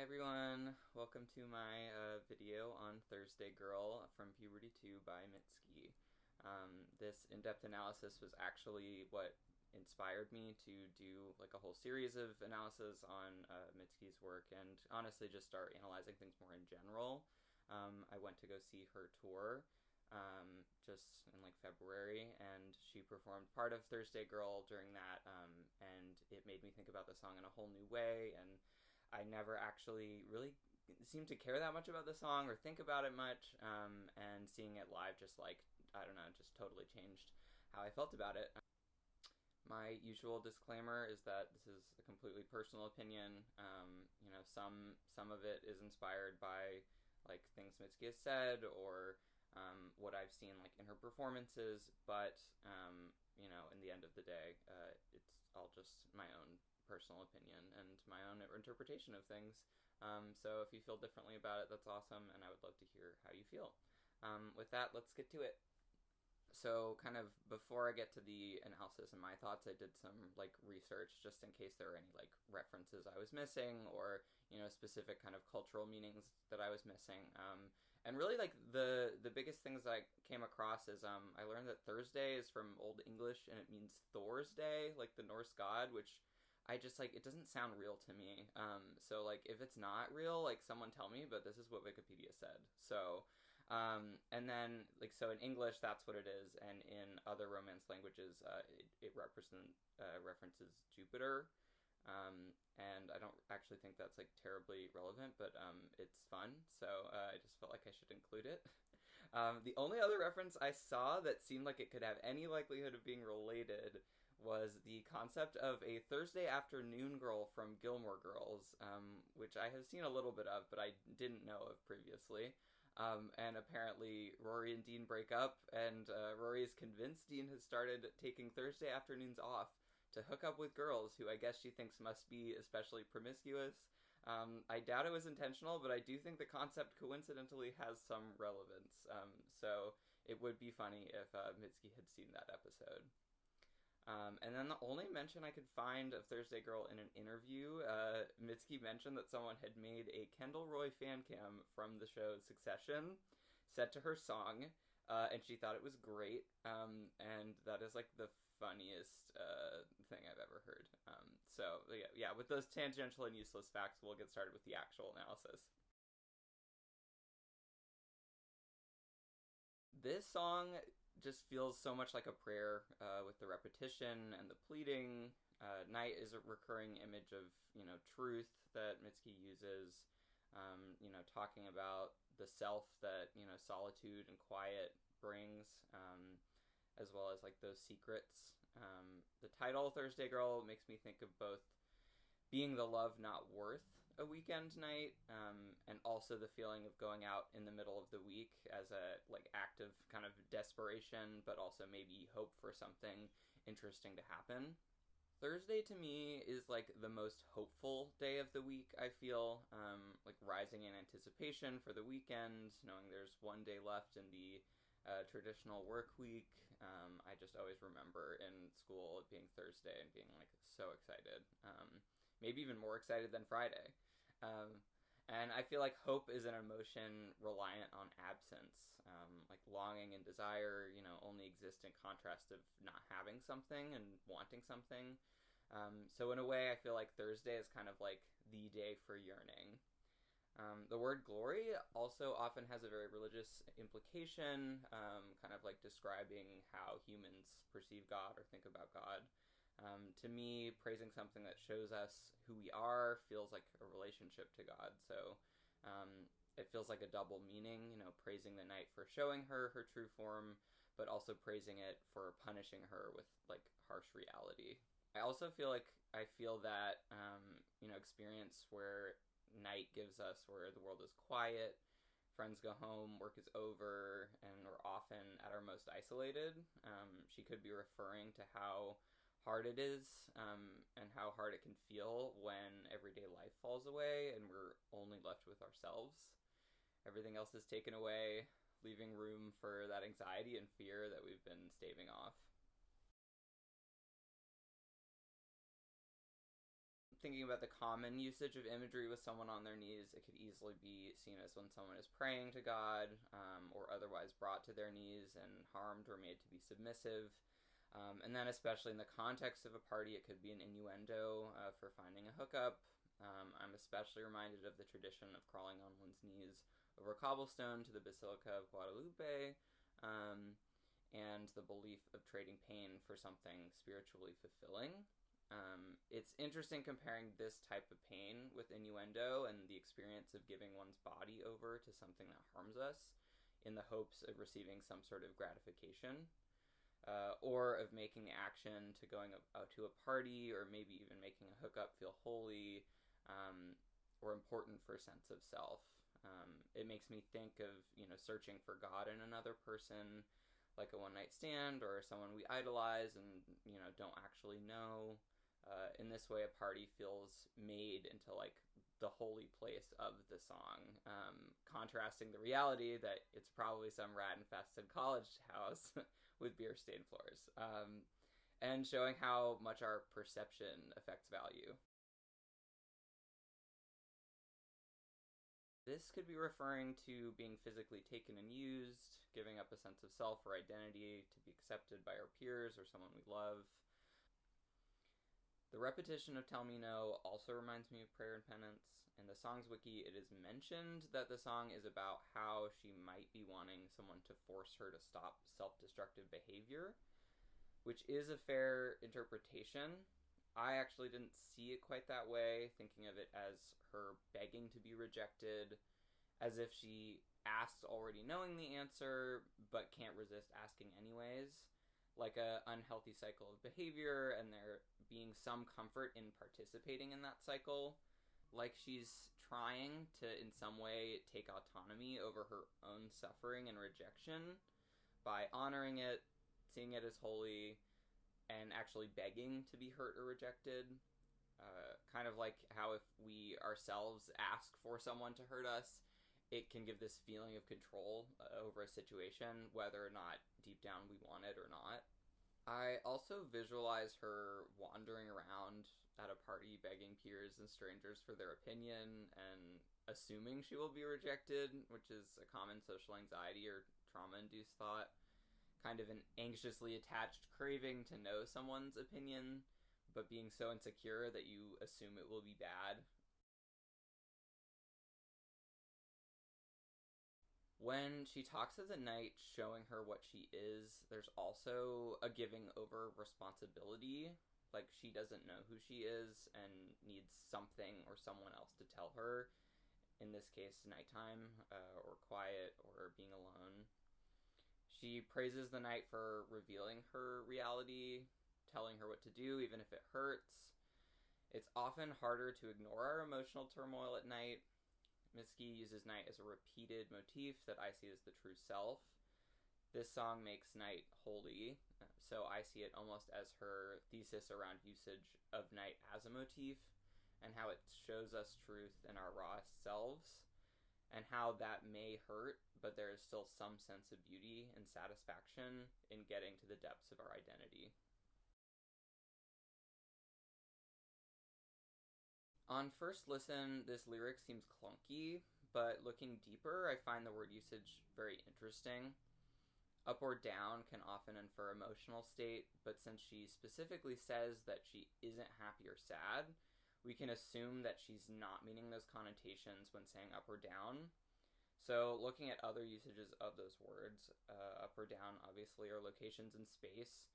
Hi everyone, welcome to my video on Thursday Girl from Puberty 2 by Mitski. This in-depth analysis was actually what inspired me to do like a whole series of analysis on Mitski's work and honestly just start analyzing things more in general. I went to go see her tour just in like February, and she performed part of Thursday Girl during that, and it made me think about the song in a whole new way. And I never actually really seemed to care that much about the song or think about it much, and seeing it live just like, I don't know, just totally changed how I felt about it. My usual disclaimer is that this is a completely personal opinion. Some of it is inspired by like things Mitski has said or what I've seen like in her performances, but in the end of the day, it's all just my own personal opinion and my own interpretation of things. So if you feel differently about it, that's awesome, and I would love to hear how you feel. With that, let's get to it. So kind of before I get to the analysis and my thoughts, I did some like research just in case there were any like references I was missing or specific kind of cultural meanings that I was missing. And really like the biggest things I came across is I learned that Thursday is from Old English and it means Thor's day, like the Norse god, which I just like, it doesn't sound real to me. So like if it's not real, like someone tell me, but this is what Wikipedia said. So and then like, so in English that's what it is, and in other Romance languages it references Jupiter. And I don't actually think that's like terribly relevant, but it's fun, so I just felt like I should include it. The only other reference I saw that seemed like it could have any likelihood of being related was the concept of a Thursday afternoon girl from Gilmore Girls, which I have seen a little bit of, but I didn't know of previously. And apparently Rory and Dean break up, and Rory is convinced Dean has started taking Thursday afternoons off to hook up with girls who I guess she thinks must be especially promiscuous. I doubt it was intentional, but I do think the concept coincidentally has some relevance. So it would be funny if Mitski had seen that episode. And then the only mention I could find of Thursday Girl in an interview, Mitski mentioned that someone had made a Kendall Roy fan cam from the show Succession set to her song, and she thought it was great, and that is like the funniest thing I've ever heard. So yeah, with those tangential and useless facts, we'll get started with the actual analysis. This song just feels so much like a prayer, with the repetition and the pleading. Night is a recurring image of truth that Mitski uses. Talking about the self that solitude and quiet brings, as well as like those secrets. The title Thursday Girl makes me think of both being the love not worth a weekend night, and also the feeling of going out in the middle of the week as a like act of kind of desperation, but also maybe hope for something interesting to happen. Thursday to me is like the most hopeful day of the week, I feel, like rising in anticipation for the weekend, knowing there's one day left in the traditional work week. I just always remember in school it being Thursday and being like so excited, maybe even more excited than Friday. And I feel like hope is an emotion reliant on absence. Like longing and desire, only exist in contrast of not having something and wanting something. So in a way, I feel like Thursday is kind of like the day for yearning. The word glory also often has a very religious implication, kind of like describing how humans perceive God or think about God. To me, praising something that shows us who we are feels like a relationship to God. So it feels like a double meaning, praising the night for showing her her true form, but also praising it for punishing her with like harsh reality. I also feel like I feel that experience where night gives us, where the world is quiet, friends go home, work is over, and we're often at our most isolated. She could be referring to how hard it is, and how hard it can feel when everyday life falls away and we're only left with ourselves. Everything else is taken away, leaving room for that anxiety and fear that we've been staving off. thinking about the common usage of imagery with someone on their knees, it could easily be seen as when someone is praying to God, or otherwise brought to their knees and harmed or made to be submissive. And then especially in the context of a party, it could be an innuendo for finding a hookup. I'm especially reminded of the tradition of crawling on one's knees over cobblestone to the Basilica of Guadalupe, and the belief of trading pain for something spiritually fulfilling. It's interesting comparing this type of pain with innuendo and the experience of giving one's body over to something that harms us in the hopes of receiving some sort of gratification, or of making the action to going out to a party or maybe even making a hookup feel holy, or important for a sense of self. It makes me think of, searching for God in another person, like a one-night stand or someone we idolize and, don't actually know. In this way, a party feels made into, like, the holy place of the song, contrasting the reality that it's probably some rat-infested college house with beer-stained floors, and showing how much our perception affects value. This could be referring to being physically taken and used, giving up a sense of self or identity to be accepted by our peers or someone we love. The repetition of Tell Me No also reminds me of prayer and penance. In the song's wiki, it is mentioned that the song is about how she might be wanting someone to force her to stop self-destructive behavior, which is a fair interpretation. I actually didn't see it quite that way, thinking of it as her begging to be rejected, as if she asks already knowing the answer, but can't resist asking anyways, like a unhealthy cycle of behavior, and there being some comfort in participating in that cycle, like she's trying to, in some way, take autonomy over her own suffering and rejection by honoring it, seeing it as holy, and actually begging to be hurt or rejected. Kind of like how if we ourselves ask for someone to hurt us, it can give this feeling of control over a situation, whether or not deep down we want it or not. I also visualize her wandering around at a party begging peers and strangers for their opinion and assuming she will be rejected, which is a common social anxiety or trauma-induced thought. Kind of an anxiously attached craving to know someone's opinion, but being so insecure that you assume it will be bad. When she talks of the night showing her what she is, there's also a giving over responsibility. Like she doesn't know who she is and needs something or someone else to tell her. In this case, nighttime, or quiet, or being alone. She praises the night for revealing her reality, telling her what to do, even if it hurts. It's often harder to ignore our emotional turmoil at night. Mitski uses night as a repeated motif that I see as the true self. This song makes night holy, so I see it almost as her thesis around usage of night as a motif, and how it shows us truth in our rawest selves, and how that may hurt, but there is still some sense of beauty and satisfaction in getting to the depths of our identity. On first listen, this lyric seems clunky, but looking deeper, I find the word usage very interesting. Up or down can often infer emotional state, but since she specifically says that she isn't happy or sad, we can assume that she's not meaning those connotations when saying up or down. So looking at other usages of those words, up or down obviously are locations in space.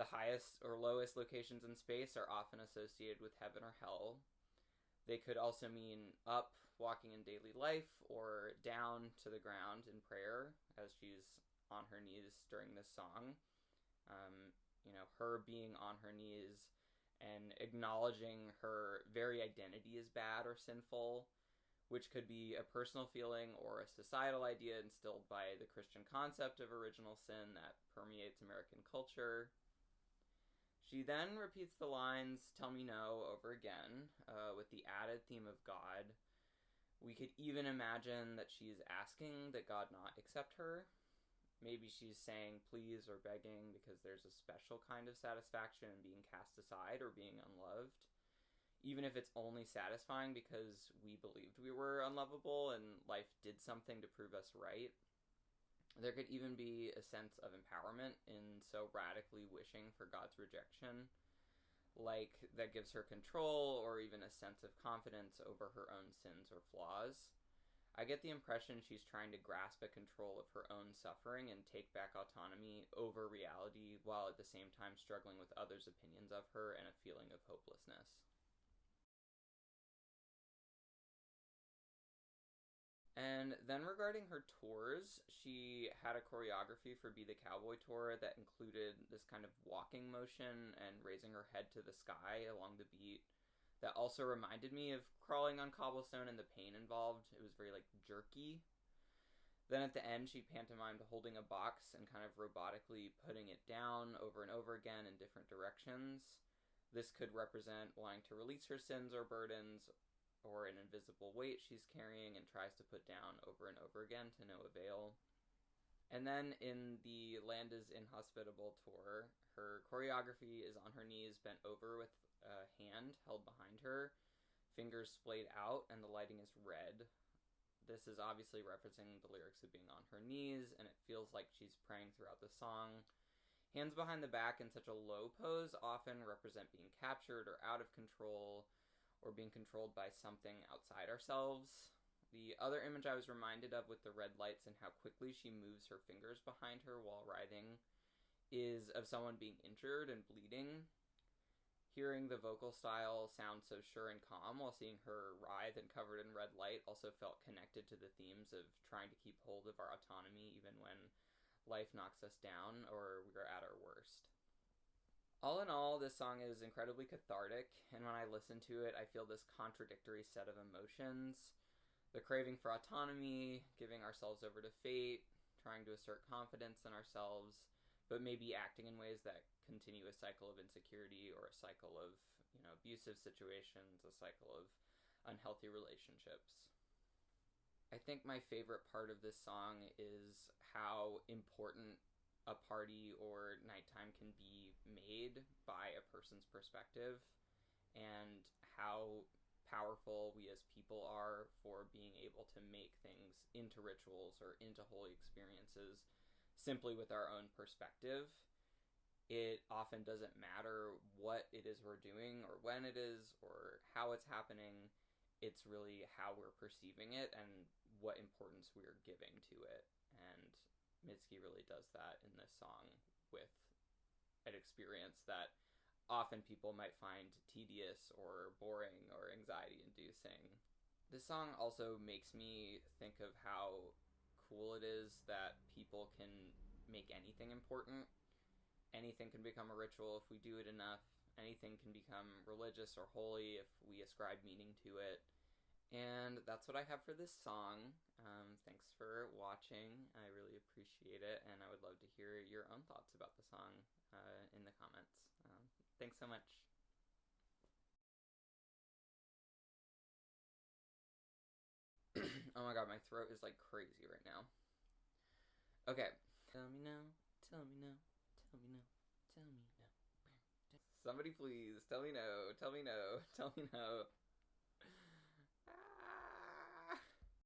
The highest or lowest locations in space are often associated with heaven or hell. They could also mean up, walking in daily life, or down to the ground in prayer, as she's on her knees during this song. Her being on her knees and acknowledging her very identity as bad or sinful, which could be a personal feeling or a societal idea instilled by the Christian concept of original sin that permeates American culture. She then repeats the lines, "Tell me no," over again, with the added theme of God. We could even imagine that she's asking that God not accept her. Maybe she's saying please or begging because there's a special kind of satisfaction in being cast aside or being unloved. even if it's only satisfying because we believed we were unlovable and life did something to prove us right. There could even be a sense of empowerment in so radically wishing for God's rejection, like that gives her control or even a sense of confidence over her own sins or flaws. I get the impression she's trying to grasp at control of her own suffering and take back autonomy over reality, while at the same time struggling with others' opinions of her and a feeling of hopelessness. And then regarding her tours, she had a choreography for Be the Cowboy tour that included this kind of walking motion and raising her head to the sky along the beat that also reminded me of crawling on cobblestone and the pain involved. It was very like jerky. Then at the end, she pantomimed holding a box and kind of robotically putting it down over and over again in different directions. This could represent wanting to release her sins or burdens, or an invisible weight she's carrying and tries to put down over and over again to no avail. And then in the Land is Inhospitable tour, her choreography is on her knees, bent over with a hand held behind her, fingers splayed out, and the lighting is red. This is obviously referencing the lyrics of being on her knees, and it feels like she's praying throughout the song. Hands behind the back in such a low pose often represent being captured or out of control, or being controlled by something outside ourselves. The other image I was reminded of with the red lights and how quickly she moves her fingers behind her while writhing is of someone being injured and bleeding. Hearing the vocal style sound so sure and calm while seeing her writhe and covered in red light also felt connected to the themes of trying to keep hold of our autonomy even when life knocks us down or we're at our worst. All in all, this song is incredibly cathartic, and when I listen to it, I feel this contradictory set of emotions. The craving for autonomy, giving ourselves over to fate, trying to assert confidence in ourselves, but maybe acting in ways that continue a cycle of insecurity or a cycle of, abusive situations, a cycle of unhealthy relationships. I think my favorite part of this song is how important a party or nighttime can be made by a person's perspective, and how powerful we as people are for being able to make things into rituals or into holy experiences simply with our own perspective. It often doesn't matter what it is we're doing or when it is or how it's happening. It's really how we're perceiving it and what importance we're giving to it. And Mitski really does that in this song with an experience that often people might find tedious or boring or anxiety-inducing. This song also makes me think of how cool it is that people can make anything important. Anything can become a ritual if we do it enough. Anything can become religious or holy if we ascribe meaning to it. And that's what I have for this song. Thanks for watching. I really appreciate it, and I would love to hear your own thoughts about the song in the comments. Thanks so much. Oh my god, my throat is like crazy right now. Okay. Tell me no, tell me no, tell me no, tell me no. Somebody please, tell me no, tell me no, tell me no.